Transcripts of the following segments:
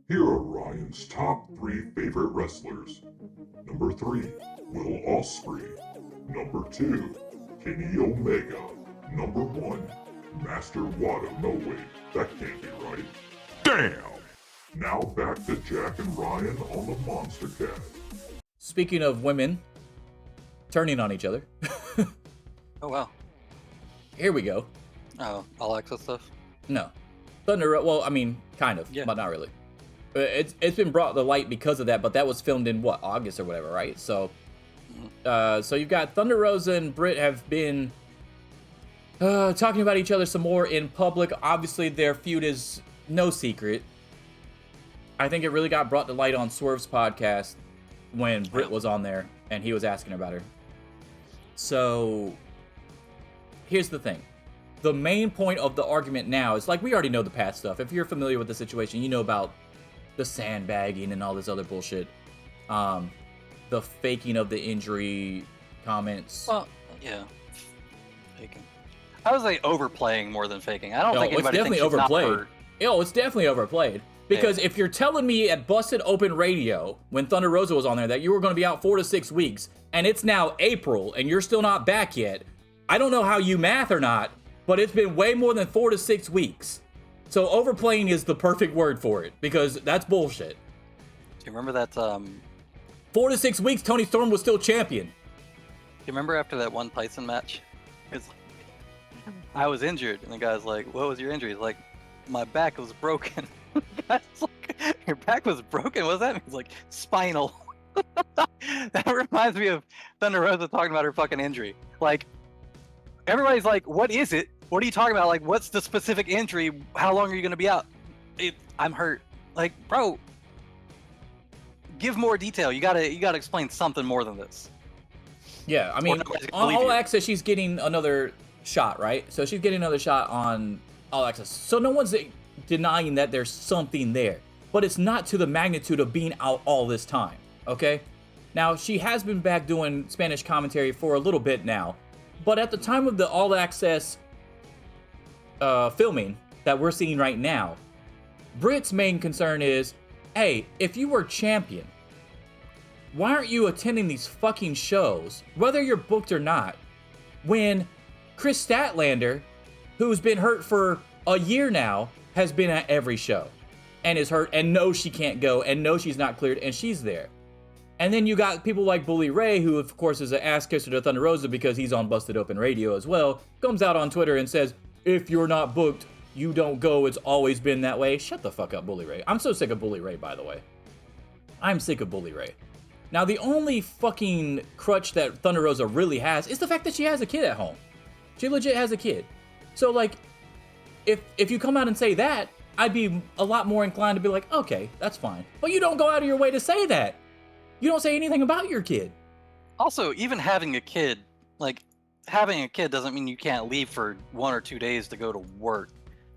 Here are Ryan's top 3 favorite wrestlers. Number 3, Will Ospreay. Number 2, Kenny Omega. Number 1, Master Wada. No way, that can't be right. Damn! Now back to Jack and Ryan on the MonsterCast. Speaking of women turning on each other. Oh, wow. Here we go. Oh, All Access stuff? No. Thunder, well, I mean, kind of, but not really. It's been brought to light because of that, but that was filmed in, what, August or whatever, right? So, so you've got Thunder Rosa and Britt have been talking about each other some more in public. Obviously, their feud is no secret. I think it really got brought to light on Swerve's podcast when Britt was on there and he was asking about her. So, here's the thing. The main point of the argument now is, like, we already know the past stuff. If you're familiar with the situation, you know about the sandbagging and all this other bullshit. The faking of the injury comments. Well, yeah. Faking. I would say overplaying more than faking. I don't think anybody thinks she's not hurt. It's definitely overplayed. Because if you're telling me at Busted Open Radio, when Thunder Rosa was on there, that you were going to be out 4 to 6 weeks, and it's now April, and you're still not back yet, I don't know how you math or not, but it's been way more than 4 to 6 weeks. So overplaying is the perfect word for it, because that's bullshit. Do you remember that, 4 to 6 weeks, Tony Storm was still champion. Do you remember after that one Tyson match? It's like, I was injured, and the guy's like, what was your injury? He's like, my back was broken. The guy's like, your back was broken? What does that mean? He's like, spinal. That reminds me of Thunder Rosa talking about her fucking injury. Like, everybody's like, what is it? What are you talking about? Like, what's the specific injury? How long are you going to be out? I'm hurt. Like, bro, give more detail. You gotta explain something more than this. Yeah, I mean, on All Access, she's getting another shot, right? So she's getting another shot on All Access. So no one's denying that there's something there. But it's not to the magnitude of being out all this time, okay? Now, she has been back doing Spanish commentary for a little bit now. But at the time of the All Access filming that we're seeing right now, Britt's main concern is, hey, if you were champion, why aren't you attending these fucking shows, whether you're booked or not, when Chris Statlander, who's been hurt for a year now, has been at every show and is hurt and knows she can't go and knows she's not cleared and she's there. And then you got people like Bully Ray, who of course is an ass kisser to Thunder Rosa because he's on Busted Open Radio as well, comes out on Twitter and says, if you're not booked, you don't go. It's always been that way. Shut the fuck up, Bully Ray. I'm so sick of Bully Ray, by the way. I'm sick of Bully Ray. Now, the only fucking crutch that Thunder Rosa really has is the fact that she has a kid at home. She legit has a kid. So, like, if you come out and say that, I'd be a lot more inclined to be like, okay, that's fine. But you don't go out of your way to say that. You don't say anything about your kid. Also, even having a kid, like, having a kid doesn't mean you can't leave for 1 or 2 days to go to work.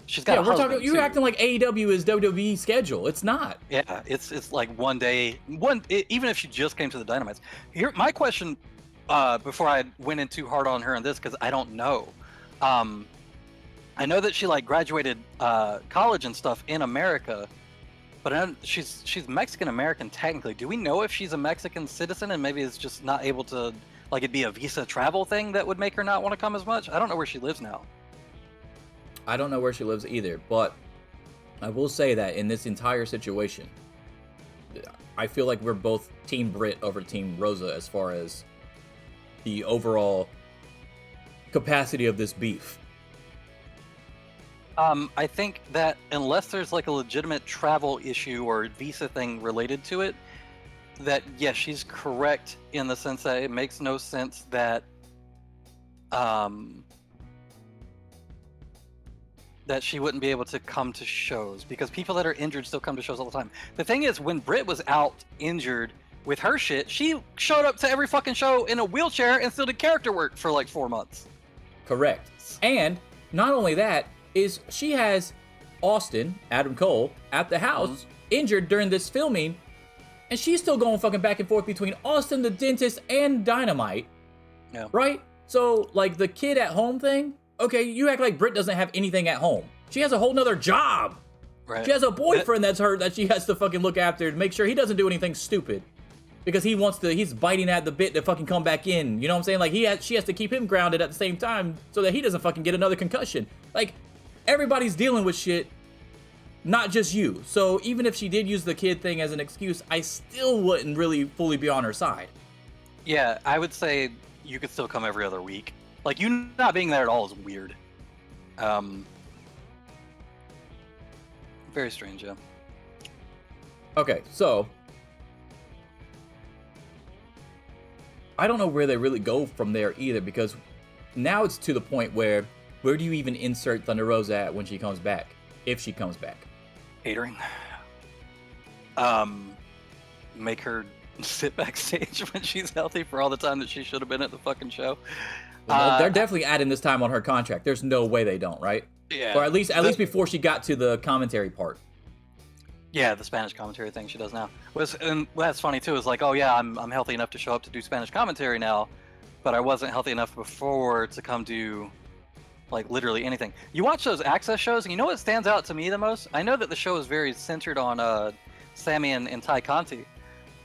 She's got a husband, talking. You're too. acting like AEW is WWE schedule. It's not. Yeah, it's like 1 day. Even if she just came to the Dynamites. Here, my question, before I went in too hard on her on this, because I don't know. I know that she like graduated college and stuff in America, but she's Mexican American technically. Do we know if she's a Mexican citizen and maybe is just not able to, like, it'd be a visa travel thing that would make her not want to come as much? I don't know where she lives now. I don't know where she lives either, but I will say that in this entire situation, I feel like we're both Team Britt over Team Rosa as far as the overall capacity of this beef. I think that unless there's like a legitimate travel issue or visa thing related to it, that yes, she's correct in the sense that it makes no sense that that she wouldn't be able to come to shows, because people that are injured still come to shows all the time. The thing is, when Britt was out injured with her shit, she showed up to every fucking show in a wheelchair and still did character work for like 4 months. Correct. And not only that, is she has Austin, Adam Cole, at the house, injured during this filming, and she's still going fucking back and forth between Austin, the dentist, and Dynamite. Yeah. Right? So, like, the kid at home thing, okay, you act like Britt doesn't have anything at home. She has a whole nother job. Right. She has a boyfriend that's hurt that she has to fucking look after to make sure he doesn't do anything stupid. Because he's biting at the bit to fucking come back in. You know what I'm saying? Like, she has to keep him grounded at the same time so that he doesn't fucking get another concussion. Like, everybody's dealing with shit, not just you. So even if she did use the kid thing as an excuse, I still wouldn't really fully be on her side. Yeah, I would say you could still come every other week. Like, you not being there at all is weird. Very strange, yeah. Okay, so I don't know where they really go from there either, because now it's to the point where do you even insert Thunder Rosa at when she comes back? If she comes back. Catering. Make her sit backstage when she's healthy for all the time that she should have been at the fucking show. They're definitely adding this time on her contract. There's no way they don't, right? Yeah. Or at least before she got to the commentary part. Yeah, the Spanish commentary thing she does now. And that's funny too. Is like, oh yeah, I'm healthy enough to show up to do Spanish commentary now, but I wasn't healthy enough before to come do like literally anything. You watch those Access shows, and you know what stands out to me the most? I know that the show is very centered on Sammy and Ty Conti,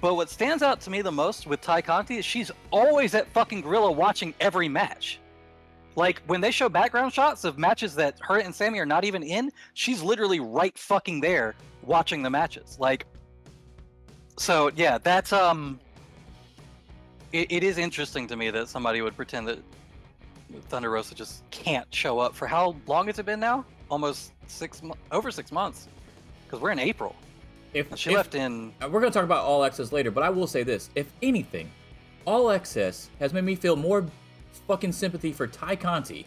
but what stands out to me the most with Ty Conti is she's always at fucking Gorilla watching every match. Like, when they show background shots of matches that her and Sammy are not even in, she's literally right fucking there watching the matches. Like, so yeah, that's it is interesting to me that somebody would pretend that Thunder Rosa just can't show up. For how long has it been now? Almost over 6 months, because we're in April. She left in. We're gonna talk about All Access later, but I will say this: if anything, All Access has made me feel more fucking sympathy for Ty Conti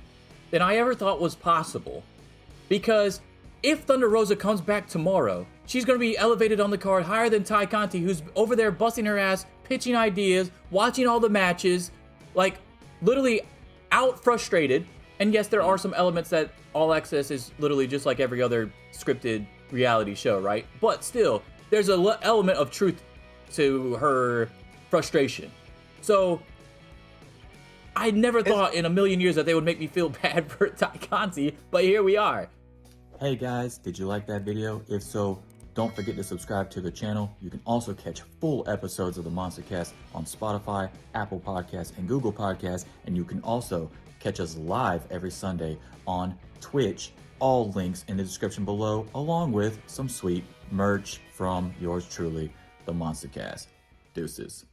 than I ever thought was possible. Because if Thunder Rosa comes back tomorrow, she's going to be elevated on the card higher than Ty Conti, who's over there busting her ass, pitching ideas, watching all the matches, like literally out frustrated. And yes, there are some elements that All Access is literally just like every other scripted reality show, right? But still, there's an element of truth to her frustration. So I never thought in a million years that they would make me feel bad for Ty Conti, but here we are. Hey guys, did you like that video? If so, don't forget to subscribe to the channel. You can also catch full episodes of the MonsterCast on Spotify, Apple Podcasts, and Google Podcasts, and you can also catch us live every Sunday on Twitch. All links in the description below, along with some sweet merch from yours truly, the MonsterCast. Deuces.